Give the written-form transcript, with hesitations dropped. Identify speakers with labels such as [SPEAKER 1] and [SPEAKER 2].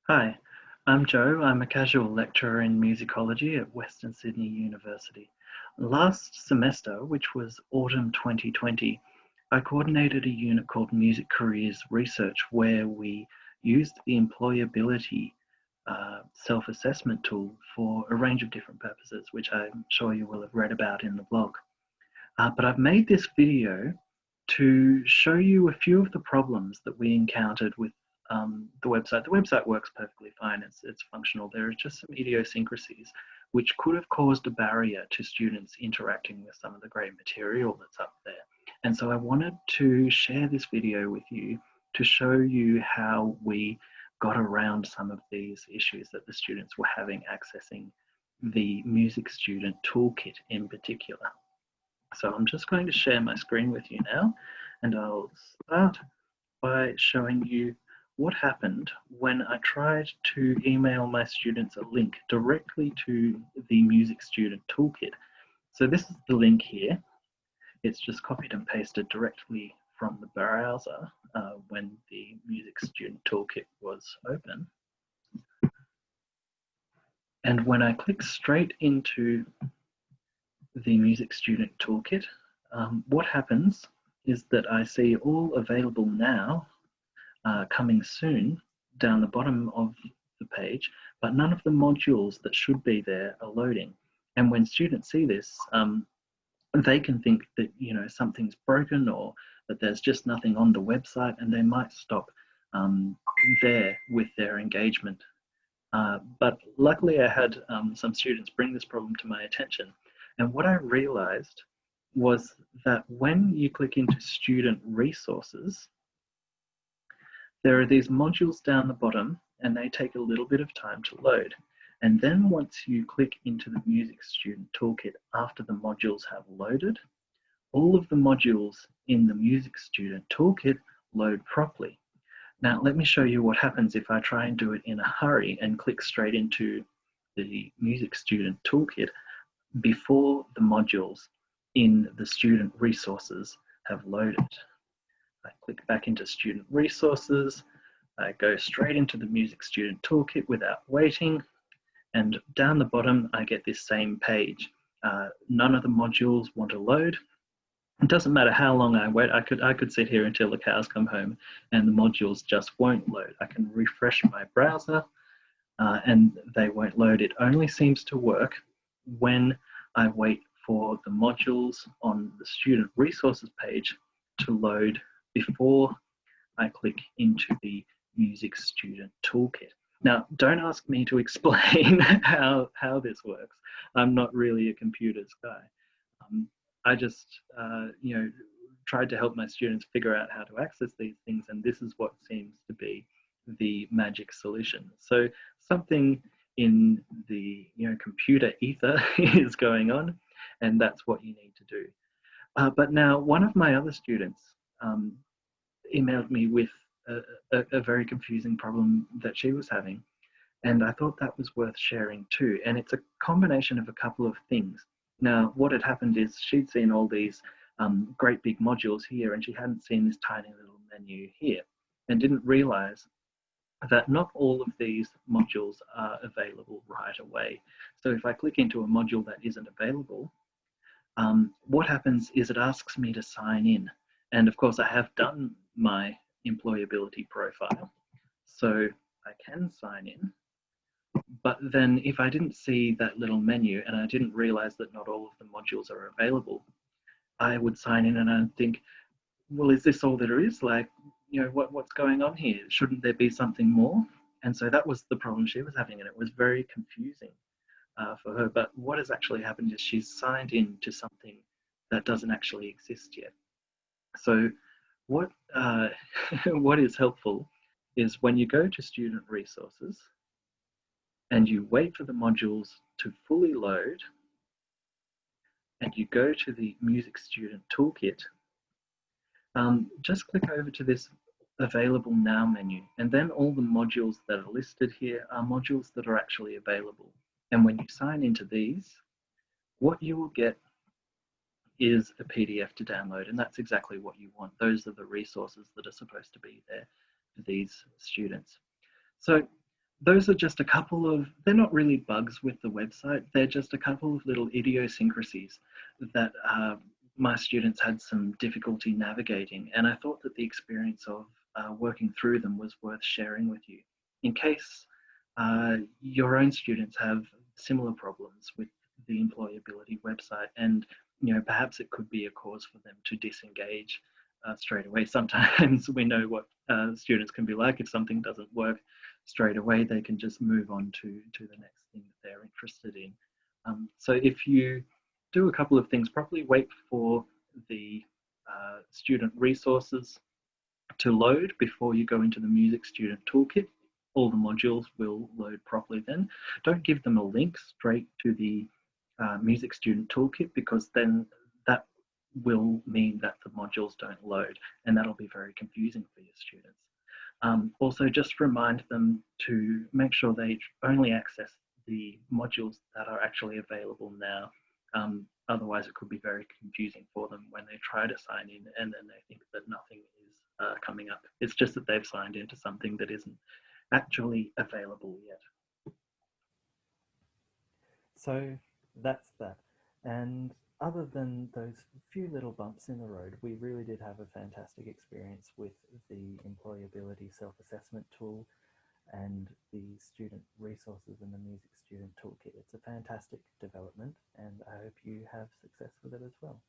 [SPEAKER 1] Hi, I'm Joe. I'm a casual lecturer in musicology at Western Sydney University. Last semester, which was autumn 2020, I coordinated a unit called Music Careers Research where we used the EmployABILITY self-assessment tool for a range of different purposes, which I'm sure you will have read about in the blog. But I've made this video to show you a few of the problems that we encountered with the website. The website works perfectly fine, it's functional. There are just some idiosyncrasies which could have caused a barrier to students interacting with some of the great material that's up there. And so I wanted to share this video with you to show you how we got around some of these issues that the students were having accessing the Music Student Toolkit in particular. So I'm just going to share my screen with you now, and I'll start by showing you what happened when I tried to email my students a link directly to the Music Student Toolkit. So this is the link here. It's just copied and pasted directly from the browser when the Music Student Toolkit was open. And when I click straight into the Music Student Toolkit, what happens is that I see all available now, coming soon, down the bottom of the page, but none of the modules that should be there are loading. And when students see this, they can think that something's broken or that there's just nothing on the website, and they might stop there with their engagement. But luckily I had some students bring this problem to my attention. And what I realized was that when you click into student resources, there are these modules down the bottom and they take a little bit of time to load. And then once you click into the Music Student Toolkit after the modules have loaded, all of the modules in the Music Student Toolkit load properly. Now, let me show you what happens if I try and do it in a hurry and click straight into the Music Student Toolkit before the modules in the student resources have loaded. I click back into student resources, I go straight into the Music Student Toolkit without waiting, and down the bottom I get this same page. None of the modules want to load. It doesn't matter how long I wait. I could sit here until the cows come home and the modules just won't load. I can refresh my browser and they won't load. It only seems to work when I wait for the modules on the student resources page to load before I click into the Music Student Toolkit. Now, don't ask me to explain how this works. I'm not really a computers guy. I just, tried to help my students figure out how to access these things, and this is what seems to be the magic solution. So something in the computer ether is going on, and that's what you need to do. But now, one of my other students emailed me with a very confusing problem that she was having, and I thought that was worth sharing too. And it's a combination of a couple of things. Now, what had happened is she'd seen all these great big modules here, and she hadn't seen this tiny little menu here, and didn't realize that not all of these modules are available right away. So if I click into a module that isn't available, what happens is it asks me to sign in. And of course, I have done my EmployABILITY profile, so I can sign in. But then if I didn't see that little menu and I didn't realize that not all of the modules are available, I would sign in and I'd think, well, is this all there is? Like, what's going on here? Shouldn't there be something more? And so that was the problem she was having, and it was very confusing for her. But what has actually happened is she's signed in to something that doesn't actually exist yet. So what, what is helpful is when you go to student resources and you wait for the modules to fully load, and you go to the Music Student Toolkit, just click over to this Available Now menu, and then all the modules that are listed here are modules that are actually available. And when you sign into these, what you will get is a PDF to download, and that's exactly what you want. Those are the resources that are supposed to be there for these students. So those are just a couple of, they're not really bugs with the website, they're just a couple of little idiosyncrasies that my students had some difficulty navigating. And I thought that the experience of working through them was worth sharing with you in case your own students have similar problems with the employability website, and perhaps it could be a cause for them to disengage straight away. Sometimes we know what students can be like. If something doesn't work straight away, they can just move on to the next thing that they're interested in. So if you do a couple of things properly, wait for the student resources to load before you go into the Music Student Toolkit. All the modules will load properly then. Don't give them a link straight to the Music Student Toolkit, because then that will mean that the modules don't load, and that'll be very confusing for your students. Also, just remind them to make sure they only access the modules that are actually available now. Otherwise, it could be very confusing for them when they try to sign in and then they think that nothing is coming up. It's just that they've signed into something that isn't actually available yet.
[SPEAKER 2] So that's that. And other than those few little bumps in the road, we really did have a fantastic experience with the employability self-assessment tool and the student resources and the music student toolkit. It's a fantastic development, and I hope you have success with it as well.